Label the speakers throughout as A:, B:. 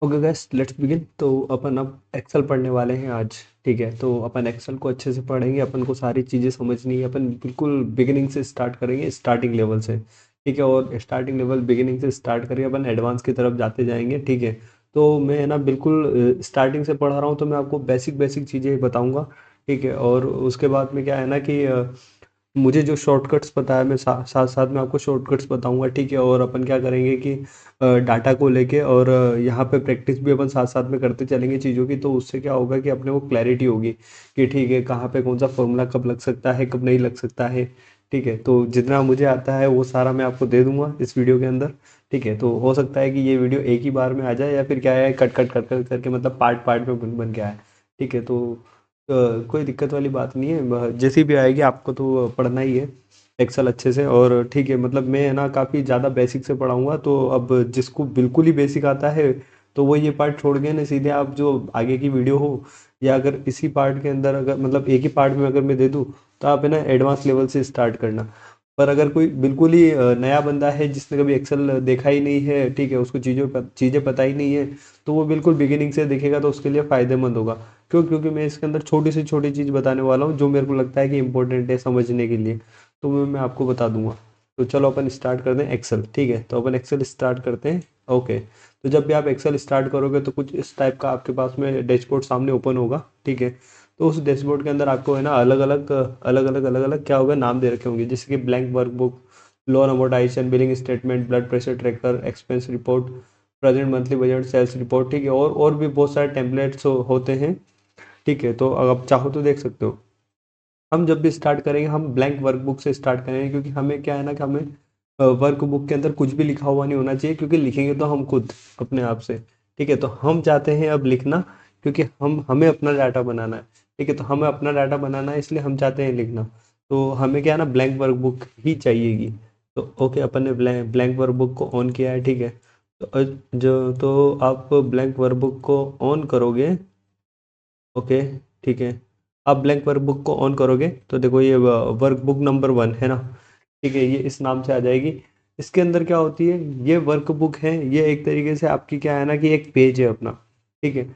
A: Okay gas, let's begin. तो अपन अब Excel पढ़ने वाले हैं आज। ठीक है, तो अपन एक्सेल को अच्छे से पढ़ेंगे। अपन को सारी चीज़ें समझनी है। अपन बिल्कुल बिगिनिंग से स्टार्ट करेंगे, स्टार्टिंग लेवल से। ठीक है, और स्टार्टिंग लेवल बिगिनिंग से स्टार्ट करेंगे, अपन एडवांस की तरफ जाते जाएंगे। ठीक है, तो मैं ना बिल्कुल स्टार्टिंग से पढ़ा रहा हूँ, तो मैं आपको बेसिक बेसिक चीज़ें बताऊँगा। ठीक है, और उसके बाद में क्या है ना कि मुझे जो शॉर्टकट्स पता है, मैं साथ साथ में आपको शॉर्टकट्स बताऊंगा। ठीक है, और अपन क्या करेंगे कि डाटा को लेके और यहाँ पे प्रैक्टिस भी अपन साथ साथ में करते चलेंगे चीज़ों की। तो उससे क्या होगा कि अपने को क्लैरिटी होगी कि ठीक है, कहाँ पे कौन सा फॉर्मूला कब लग सकता है, कब नहीं लग सकता है। ठीक है, तो जितना मुझे आता है वो सारा मैं आपको दे दूंगा इस वीडियो के अंदर। ठीक है, तो हो सकता है कि ये वीडियो एक ही बार में आ जाए, या फिर क्या है, कट कट कट कट करके, मतलब पार्ट पार्ट में बन बन के आए। ठीक है, तो कोई दिक्कत वाली बात नहीं है। जैसी भी आएगी आपको तो पढ़ना ही है एक्सेल अच्छे से। और ठीक है, मतलब मैं है ना काफ़ी ज़्यादा बेसिक से पढ़ाऊँगा, तो अब जिसको बिल्कुल ही बेसिक आता है तो वो ये पार्ट छोड़ के ना सीधे आप जो आगे की वीडियो हो, या अगर इसी पार्ट के अंदर, अगर मतलब एक ही पार्ट में अगर मैं दे दूँ, तो आप है ना एडवांस लेवल से स्टार्ट करना। पर अगर कोई बिल्कुल ही नया बंदा है जिसने कभी एक्सेल देखा ही नहीं है, ठीक है, उसको चीज़ें पता ही नहीं है, तो वो बिल्कुल बिगिनिंग से देखेगा तो उसके लिए फ़ायदेमंद होगा। क्यों? क्योंकि मैं इसके अंदर छोटी से छोटी चीज़ बताने वाला हूँ जो मेरे को लगता है कि इंपॉर्टेंट है समझने के लिए। तो मैं आपको बता दूंगा। तो चलो अपन स्टार्ट करते हैं एक्सेल। ठीक है, तो अपन एक्सेल स्टार्ट करते हैं। ओके, तो जब भी आप एक्सेल स्टार्ट करोगे तो कुछ इस टाइप का आपके पास में डैशबोर्ड सामने ओपन होगा। ठीक है, तो उस डैशबोर्ड के अंदर आपको है ना अलग अलग क्या होगा, नाम दे रखे होंगे, जैसे कि blank workbook, loan amortization, billing statement, blood pressure tracker, expense report, present monthly budget, sales report. ठीक है, और भी बहुत सारे टेम्पलेट्स होते हैं। ठीक है, तो अगर आप चाहो तो देख सकते हो। हम जब भी स्टार्ट करेंगे हम ब्लैंक वर्कबुक से स्टार्ट करेंगे, क्योंकि हमें क्या है ना कि हमें वर्कबुक के अंदर कुछ भी लिखा हुआ नहीं होना चाहिए, क्योंकि लिखेंगे तो हम खुद अपने आप से। ठीक है, तो हम चाहते हैं अब लिखना, क्योंकि हम हमें अपना डाटा बनाना है। ठीक है, तो हमें अपना डाटा बनाना है, इसलिए हम चाहते हैं लिखना। तो हमें क्या है ना, ब्लैंक वर्कबुक ही चाहिएगी। तो ओके, अपन ने ब्लैंक वर्कबुक को ऑन किया है। ठीक है, तो आप ब्लैंक वर्कबुक को ऑन करोगे। ओके, ठीक है, आप ब्लैंक वर्कबुक को ऑन करोगे तो देखो ये वर्कबुक नंबर 1 है ना। ठीक है, ये इस नाम से आ जाएगी। इसके अंदर क्या होती है, ये वर्कबुक है, ये एक तरीके से आपकी क्या है ना कि एक पेज है अपना। ठीक है,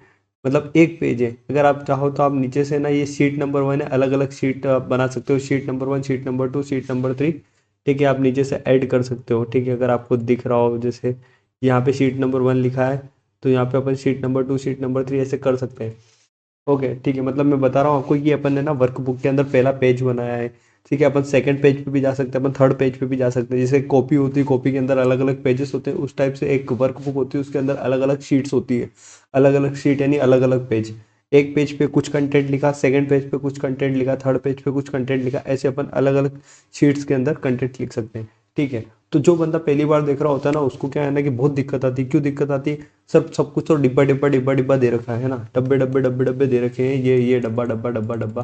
A: मतलब एक पेज है। अगर आप चाहो तो आप नीचे से ना, ये शीट नंबर 1 है, अलग अलग शीट आप बना सकते हो, sheet number 1, sheet number 2, sheet number 3। ठीक है, आप नीचे से ऐड कर सकते हो। ठीक है, अगर आपको दिख रहा हो, जैसे यहाँ पे शीट नंबर 1 लिखा है, तो यहाँ पे अपन शीट नंबर 2, शीट नंबर 3 ऐसे कर सकते हैं। ओके, ठीक है, मतलब मैं बता रहा हूँ आपको कि अपन ने ना वर्कबुक के अंदर पहला पेज बनाया है। ठीक है, अपन सेकंड पेज पे भी जा सकते हैं, अपन थर्ड पेज पे भी जा सकते हैं। जैसे कॉपी होती है, कॉपी के अंदर अलग अलग पेजेस होते हैं, उस टाइप से एक वर्कबुक होती है, उसके अंदर अलग अलग शीट्स होती है। अलग अलग शीट यानी अलग अलग पेज। एक पेज पे कुछ कंटेंट लिखा, सेकंड पेज पे कुछ कंटेंट लिखा, थर्ड पेज पे कुछ कंटेंट लिखा, ऐसे अपन अलग अलग शीट्स के अंदर कंटेंट लिख सकते हैं। ठीक है, तो जो बंदा पहली बार देख रहा होता है ना, उसको क्या है ना कि बहुत दिक्कत आती है। क्यों दिक्कत आती है? सब कुछ तो डिब्बा डिब्बा डिब्बा डिब्बा दे रखा है ना, डब्बे डब्बे डब्बे डब्बे दे रखे हैं, ये डब्बा डब्बा डब्बा डब्बा।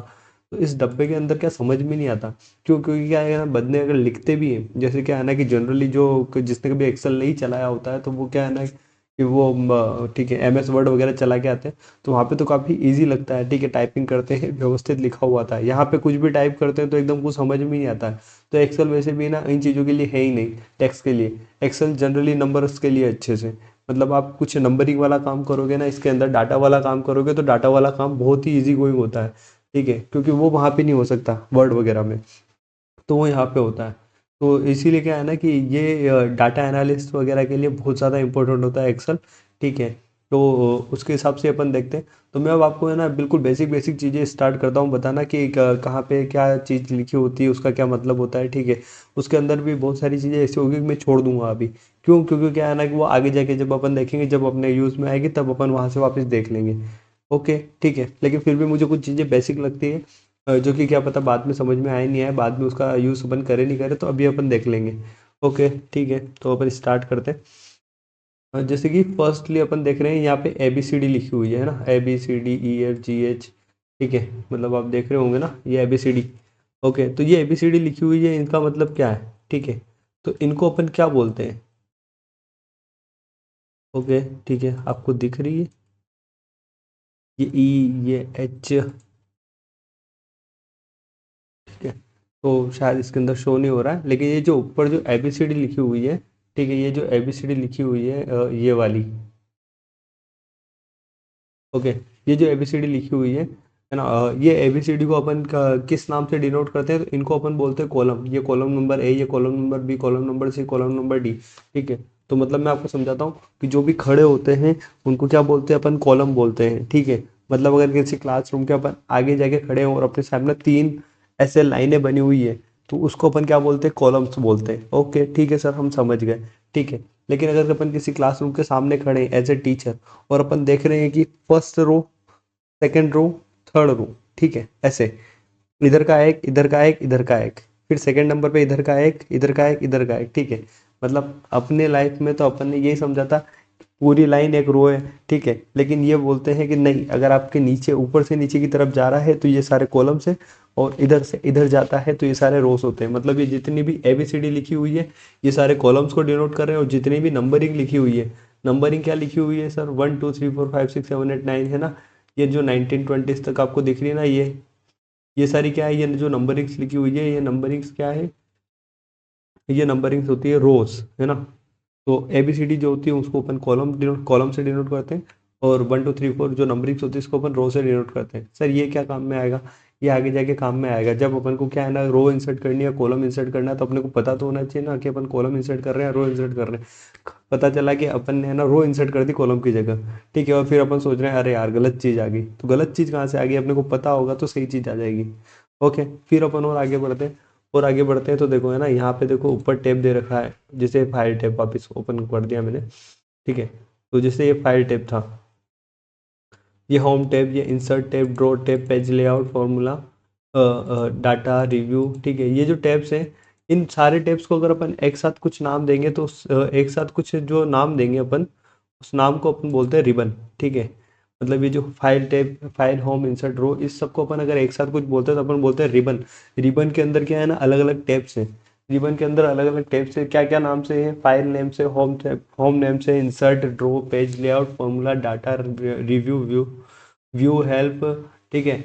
A: तो इस डब्बे के अंदर क्या समझ में नहीं आता। क्यों? क्योंकि क्या है ना, बंदे अगर लिखते भी हैं, जैसे क्या है ना कि जनरली जो जिसने कभी एक्सेल नहीं चलाया होता है, तो वो क्या है ना कि वो ठीक है, एमएस वर्ड वगैरह चला के आते हैं, तो वहाँ पे तो काफ़ी इजी लगता है। ठीक है, टाइपिंग करते हैं, व्यवस्थित लिखा हुआ था। यहाँ पे कुछ भी टाइप करते हैं तो एकदम कुछ समझ में नहीं आता है। तो एक्सेल वैसे भी ना इन चीज़ों के लिए है ही नहीं, टेक्स्ट के लिए। एक्सेल जनरली नंबर्स के लिए अच्छे से, मतलब आप कुछ नंबरिंग वाला काम करोगे ना, इसके अंदर डाटा वाला काम करोगे, तो डाटा वाला काम बहुत ही इजी गोइंग होता है। ठीक है, क्योंकि वो वहाँ पे नहीं हो सकता वर्ड वगैरह में, तो वो यहाँ पे होता है। तो इसीलिए क्या है ना कि ये डाटा एनालिस्ट वगैरह के लिए बहुत ज़्यादा इंपॉर्टेंट होता है एक्सेल। ठीक है, तो उसके हिसाब से अपन देखते हैं। तो मैं अब आपको है ना बिल्कुल बेसिक बेसिक चीज़ें स्टार्ट करता हूँ बताना कि कहाँ पे क्या चीज़ लिखी होती है, उसका क्या मतलब होता है। ठीक है, उसके अंदर भी बहुत सारी चीज़ें ऐसी होगी कि मैं छोड़ दूंगा अभी। क्यों? क्योंकि क्या है ना कि वो आगे जाके जब अपन देखेंगे, जब अपने यूज़ में आएगी, तब अपन वहाँ से वापस देख लेंगे। ओके, ठीक है, लेकिन फिर भी मुझे कुछ चीज़ें बेसिक लगती है, जो कि क्या पता बाद में समझ में आए नहीं आए, बाद में उसका यूज़ अपन करे नहीं करे, तो अभी अपन देख लेंगे। ओके, ठीक है, तो अपन स्टार्ट करते हैं। जैसे कि फर्स्टली अपन देख रहे हैं यहाँ पे ए बी सी डी लिखी हुई है ना, ABCDEFGH। ठीक है, मतलब आप देख रहे होंगे ना ये ABCD। ओके, तो ये ABCD लिखी हुई है, इनका मतलब क्या है? ठीक है, तो इनको अपन क्या बोलते हैं? ओके, ठीक है, आपको दिख रही है ये ई, ये एच। ठीक है, तो शायद इसके अंदर शो नहीं हो रहा है, लेकिन ये जो ऊपर जो ABCD लिखी हुई है, ठीक है, ये जो ABCD लिखी हुई है, ये वाली, ओके, ये जो ABCD लिखी हुई है ना, ये ABCD को अपन किस नाम से डिनोट करते हैं, तो इनको अपन बोलते हैं कॉलम। ये कॉलम नंबर ए, ये column number B, column number C, column number D. ठीक है, तो मतलब मैं आपको समझाता हूँ कि जो भी खड़े होते हैं उनको क्या बोलते हैं, अपन कॉलम बोलते हैं। ठीक है, मतलब अगर किसी क्लासरूम के अपन आगे जाके खड़े हों और अपने सामने 3 ऐसे लाइनें बनी हुई है, तो उसको अपन क्या बोलते हैं, कॉलम्स बोलते हैं। ओके ठीक है सर, हम समझ गए। ठीक है, लेकिन अगर अपन किसी क्लासरूम के सामने खड़े हैं एज ए टीचर, और अपन देख रहे हैं कि first row, second row, third row, ठीक है, ऐसे इधर का एक, इधर का एक, इधर का एक, फिर सेकंड नंबर पे इधर का एक, इधर का एक, इधर का एक। ठीक है, मतलब अपने लाइफ में तो अपन ने यही समझा था पूरी लाइन एक रो है। ठीक है, लेकिन ये बोलते हैं कि नहीं, अगर आपके नीचे, ऊपर से नीचे की तरफ जा रहा है तो ये सारे कॉलम्स है, और इधर से इधर जाता है तो ये सारे रोस होते हैं। मतलब ये जितनी भी ABCD लिखी हुई है, ये सारे कॉलम्स को डिनोट कर रहे हैं, और जितनी भी नंबरिंग लिखी हुई है, नंबरिंग क्या लिखी हुई है सर, 1 2 3 4 5 6 7 8 9 है ना, ये जो 1920 तक आपको दिख रही है ना, ये सारी क्या है, ये जो नंबरिंग्स लिखी हुई है, ये नंबरिंग्स क्या है, ये नंबरिंग्स होती है रोज, है ना। तो ABCD जो होती है उसको अपन कॉलम से डिनोट करते हैं, और 1 2 3 4 जो नंबरिंग्स होती है इसको अपन रो से डिनोट करते हैं। सर ये क्या काम में आएगा, ये आगे जाके काम में आएगा जब अपन को क्या है ना, रो इंसर्ट करनी है, कॉलम इंसर्ट करना है, तो अपने को पता तो होना चाहिए ना कि अपन कॉलम इंसर्ट कर रहे हैं, रो इंसर्ट कर रहे हैं। पता चला कि अपन ने है ना रो इंसर्ट कर दी कॉलम की जगह। ठीक है, और फिर अपन सोच रहे हैं अरे यार गलत चीज़ आ गई, तो गलत चीज़ कहाँ से आ गई, अपने को पता होगा तो सही चीज़ आ जाएगी। ओके, फिर अपन और आगे बढ़ते हैं, और आगे बढ़ते हैं तो देखो है ना, यहाँ पे देखो ऊपर टैब दे रखा है, जैसे फाइल टैब वापस ओपन कर दिया मैंने। ठीक है, तो जैसे ये फाइल टैब था, ये होम टैब, ये insert tab, draw tab, page layout, formula, data review. ठीक है, ये जो टैब्स हैं, इन सारे टैब्स को अगर अपन एक साथ कुछ नाम देंगे तो एक साथ कुछ जो नाम देंगे अपन, उस नाम को अपन बोलते हैं रिबन। ठीक है, मतलब ये जो file tab, file, home, insert, row, इस सबको अपन अगर एक साथ कुछ बोलते हैं तो अपन बोलते हैं रिबन। रिबन के अंदर क्या है ना, अलग अलग टैब्स हैं। रिबन के अंदर अलग अलग टैब्स है, क्या क्या नाम से है, फाइल नेम से, होम टैब, होम नेम से, insert, draw, page layout, formula, data review, view help. ठीक है,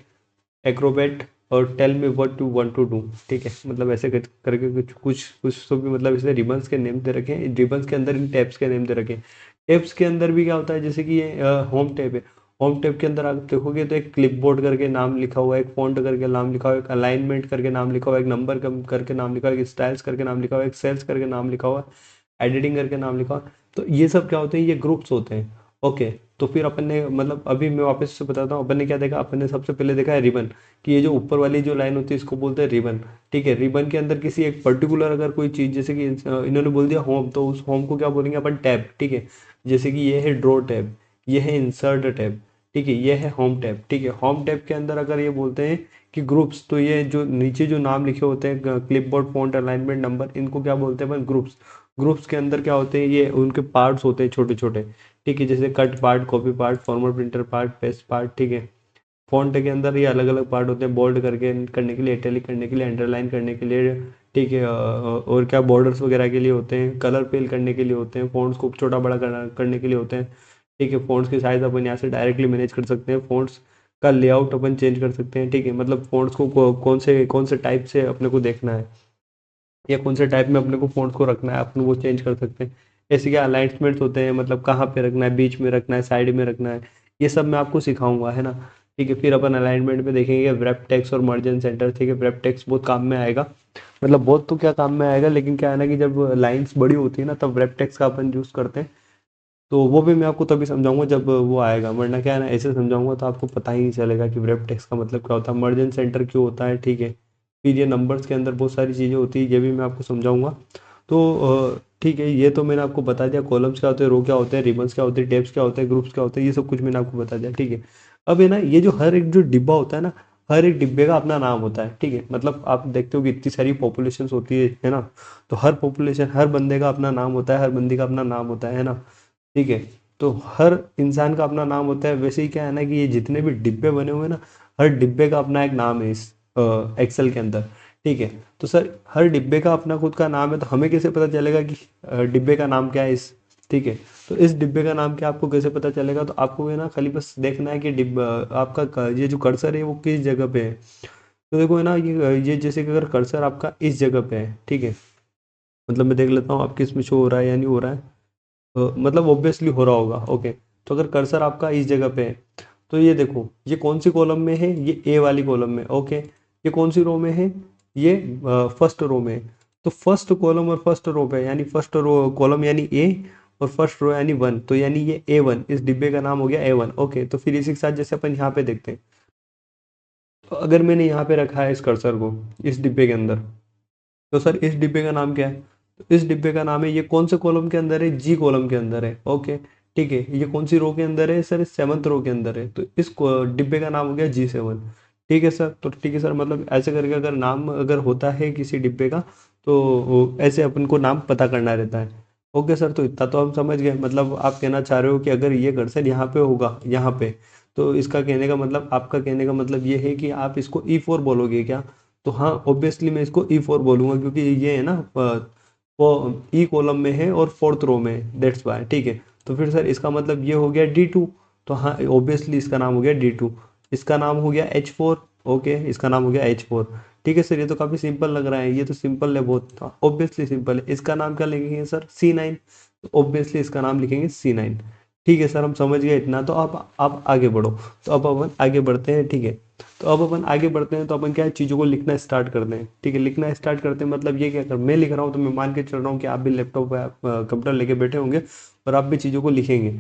A: एक्रोबेट, और tell me what you want to do. ठीक है, मतलब ऐसे करके कुछ कुछ कुछ तो भी, मतलब इसने रिबन्स के नेम दे रखे हैं, रिबन्स के अंदर इन टैब्स के नेम दे रखे हैं। टैब्स के अंदर भी क्या होता है, जैसे कि ये होम टैब है, होम टैब के अंदर आप देखोगे तो एक क्लिपबोर्ड करके नाम लिखा हुआ है, एक फॉन्ट करके नाम लिखा हुआ है, एक अलाइनमेंट करके नाम लिखा हुआ है, एक नंबर करके नाम लिखा हुआ है, एक स्टाइल्स करके नाम लिखा हुआ है, एक सेल्स करके नाम लिखा हुआ है, एडिटिंग करके नाम लिखा हुआ है। तो ये सब क्या होते हैं, ये ग्रुप्स होते हैं। ओके, तो फिर अपन ने, मतलब अभी मैं वापस से बताता हूँ, अपन ने क्या देखा, अपन ने सबसे पहले देखा है रिबन, कि ये जो ऊपर वाली जो लाइन होती है इसको बोलते हैं रिबन। ठीक है, रिबन के अंदर किसी एक पर्टिकुलर अगर कोई चीज़, जैसे कि इन्होंने बोल दिया होम, तो उस होम को क्या बोलेंगे अपन, टैब। ठीक है, जैसे कि ये है ड्रॉ टैब, ये है इंसर्ट टैब, ठीक है, ये है होम टैब। ठीक है, होम टैब के अंदर अगर ये बोलते हैं कि ग्रुप्स, तो ये जो नीचे जो नाम लिखे होते हैं, क्लिपबोर्ड, फॉन्ट, अलाइनमेंट, नंबर, इनको क्या बोलते हैं अपन, ग्रुप्स। ग्रुप्स के अंदर क्या होते हैं, ये उनके पार्ट्स होते हैं छोटे छोटे। ठीक है, जैसे cut part, copy part, formal printer part, paste part. ठीक है, फॉन्ट के अंदर ये अलग अलग पार्ट होते हैं, बोल्ड करके करने के लिए, इटैलिक करने के लिए, अंडरलाइन करने के लिए। ठीक है, और क्या बॉर्डर्स वगैरह के लिए होते हैं, कलर फिल करने के लिए होते हैं, फ़ॉन्ट्स को छोटा बड़ा करने के लिए होते हैं। ठीक है, फ़ॉन्ट्स की साइज़ अपन यहाँ से डायरेक्टली मैनेज कर सकते हैं, फ़ॉन्ट्स का लेआउट अपन चेंज कर सकते हैं। ठीक है, मतलब फ़ॉन्ट्स को कौन से टाइप से अपने को देखना है, या कौन से टाइप में अपने को फ़ॉन्ट्स को रखना है, अपन वो चेंज कर सकते हैं। ऐसे क्या अलाइनमेंट्स होते हैं, मतलब कहाँ पे रखना है, बीच में रखना है, साइड में रखना है, ये सब मैं आपको सिखाऊंगा, है ना। ठीक है, फिर अपन अलाइनमेंट में देखेंगे वेब टेक्स्ट और मर्जन सेंटर। ठीक है, वेब टेक्स्ट बहुत काम में आएगा, मतलब बहुत तो क्या काम में आएगा, लेकिन क्या है ना कि जब लाइन्स बड़ी होती है ना, तब वेब टेक्स्ट का अपन यूज़ करते हैं। तो वो भी मैं आपको तभी समझाऊंगा जब वो आएगा, वरना क्या है ना, ऐसे समझाऊंगा तो आपको पता ही नहीं चलेगा कि वेब टेक्स्ट का मतलब क्या होता है, मर्जन सेंटर क्यों होता है। ठीक है, फिर ये नंबर्स के अंदर बहुत सारी चीज़ें होती है, ये भी मैं आपको समझाऊंगा। तो ठीक है, ये तो मैंने आपको बता दिया, कॉलम्स क्या होते हैं, रो क्या होते हैं, रिबन्स क्या होते हैं, टेब्स क्या होते हैं, ग्रुप्स क्या होते हैं, ये सब कुछ मैंने आपको बता दिया। ठीक है, अब है ना, ये जो हर एक जो डिब्बा होता है ना, हर एक डिब्बे का अपना नाम होता है। ठीक है, मतलब आप देखते हो कि इतनी सारी पॉपुलेशन होती है ना, तो हर पॉपुलेशन, हर बंदे का अपना नाम होता है, हर बंदी का अपना नाम होता है ना। ठीक है, तो हर इंसान का अपना नाम होता है। वैसे ही क्या है ना कि ये जितने भी डिब्बे बने हुए हैं ना, हर डिब्बे का अपना एक नाम है इस एक्सेल के अंदर। ठीक है, तो सर हर डिब्बे का अपना खुद का नाम है, तो हमें कैसे पता चलेगा कि डिब्बे का नाम क्या है इस। ठीक है, तो इस डिब्बे का नाम क्या, आपको कैसे पता चलेगा, तो आपको है ना खाली बस देखना है कि डिब्बा आपका ये जो कर्सर है वो किस जगह पे है। तो देखो है ना, ये जैसे कि अगर कर्सर आपका इस जगह पे है, ठीक है, मतलब मैं देख लेता हूँ आपके इसमें शो हो रहा है या नहीं हो रहा है। मतलब ऑब्वियसली हो रहा होगा। ओके, तो अगर कर्सर आपका इस जगह पे है, तो ये देखो ये कौन सी कॉलम में है, ये ए वाली कॉलम में, ओके। ये कौन सी रो में है, ये फर्स्ट रो में है। तो फर्स्ट कॉलम और फर्स्ट रो पे, यानी फर्स्ट रो कॉलम यानी ए और फर्स्ट रो यानी 1, तो यानी ये A1, इस डिब्बे का नाम हो गया A1, ओके। तो फिर इसी के साथ जैसे अपन यहाँ पे देखते हैं, तो अगर मैंने यहाँ पे रखा है इस कर्सर को इस डिब्बे के अंदर, तो सर इस डिब्बे का नाम क्या है, तो इस डिब्बे का नाम है, ये कौन से कॉलम के अंदर है, जी कॉलम के अंदर है, ओके। ठीक है, ये कौन सी रो के अंदर है सर, सेवंथ रो के अंदर है, तो इस डिब्बे का नाम हो गया G7। ठीक है सर, तो ठीक है सर, मतलब ऐसे करके अगर नाम अगर होता है किसी डिब्बे का, तो ऐसे अपन को नाम पता करना रहता है। ओके सर, तो इतना तो हम समझ गए। मतलब आप कहना चाह रहे हो कि अगर ये कर्सर यहाँ पे होगा, यहाँ पे, तो इसका कहने का मतलब, आपका कहने का मतलब ये है कि आप इसको E4 बोलोगे क्या। तो हाँ, ऑब्वियसली मैं इसको E4 बोलूँगा, क्योंकि ये है ना वो ई कॉलम में है और फोर्थ रो में है, दैट्स वाई। ठीक है, तो फिर सर इसका मतलब ये हो गया D2। तो हाँ, ऑब्वियसली इसका नाम हो गया D2। इसका नाम हो गया H4, ओके, इसका नाम हो गया H4। ठीक है सर, ये तो काफ़ी सिंपल लग रहा है, ये तो सिंपल है बहुत, ऑब्वियसली सिंपल है। इसका नाम क्या लिखेंगे सर, C9। तो ऑब्वियसली इसका नाम लिखेंगे C9। ठीक है सर, हम समझ गए इतना, तो आप आगे बढ़ो। तो अब अपन आगे बढ़ते हैं, ठीक है। तो अब अपन आगे बढ़ते हैं, तो अपन क्या है, चीज़ों को लिखना स्टार्ट करते हैं। ठीक है, लिखना स्टार्ट करते हैं, मतलब ये क्या कर, मैं लिख रहा हूँ तो मैं मान के चल रहा हूँ कि आप भी लैपटॉप या कंप्यूटर लेके बैठे होंगे और आप भी चीज़ों को लिखेंगे।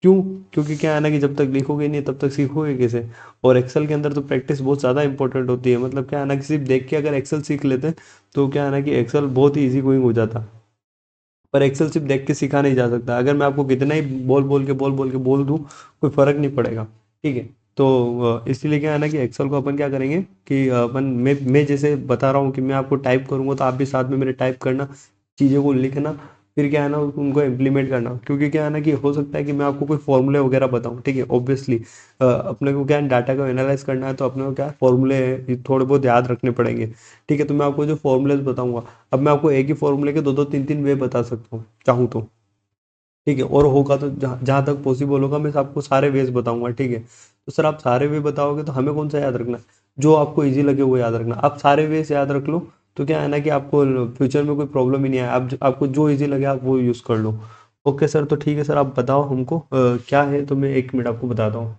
A: क्यों? क्योंकि क्या है ना कि जब तक लिखोगे नहीं तब तक सीखोगे कैसे। और एक्सेल के अंदर तो प्रैक्टिस बहुत ज़्यादा इंपॉर्टेंट होती है। मतलब क्या है ना कि सिर्फ देख के अगर एक्सेल सीख लेते हैं तो क्या है ना कि एक्सेल बहुत ही ईजी गोइंग हो जाता। पर एक्सेल सिर्फ देख के सीखा नहीं जा सकता। अगर मैं आपको कितना ही बोल बोल दूँ, कोई फ़र्क नहीं पड़ेगा। ठीक है, तो इसीलिए क्या है ना कि एक्सेल को अपन क्या करेंगे कि अपन, मैं जैसे बता रहा हूँ कि मैं आपको टाइप करूँगा तो आप भी साथ में मेरे टाइप करना, चीज़ों को लिखना, फिर क्या है ना उनको इम्प्लीमेंट करना। क्योंकि क्या है ना कि हो सकता है कि मैं आपको कोई फॉर्मूले वगैरह बताऊँ, ठीक है। ऑब्वियसली अपने को क्या है, डाटा को एनालाइज करना है, तो अपने को क्या है, फॉर्मूले थोड़े बहुत याद रखने पड़ेंगे। ठीक है, तो मैं आपको जो फॉर्मूलेज बताऊंगा, अब मैं आपको एक ही फॉर्मूले के दो दो तीन तीन वे बता सकता हूँ चाहूँ तो। ठीक है, और होगा तो जहाँ जहाँ तक पॉसिबल होगा मैं आपको सारे वेज बताऊंगा। ठीक है, तो सर आप सारे वे बताओगे तो हमें कौन सा याद रखना है, जो आपको इजी लगे वो याद रखना। आप सारे वेज याद रख लो, तो क्या है ना कि आपको फ्यूचर में कोई प्रॉब्लम ही नहीं आए। आपको जो इजी लगे आप वो यूज़ कर लो। ओके सर, तो ठीक है सर, आप बताओ हमको क्या है, तो मैं 1 मिनट आपको बताता हूँ।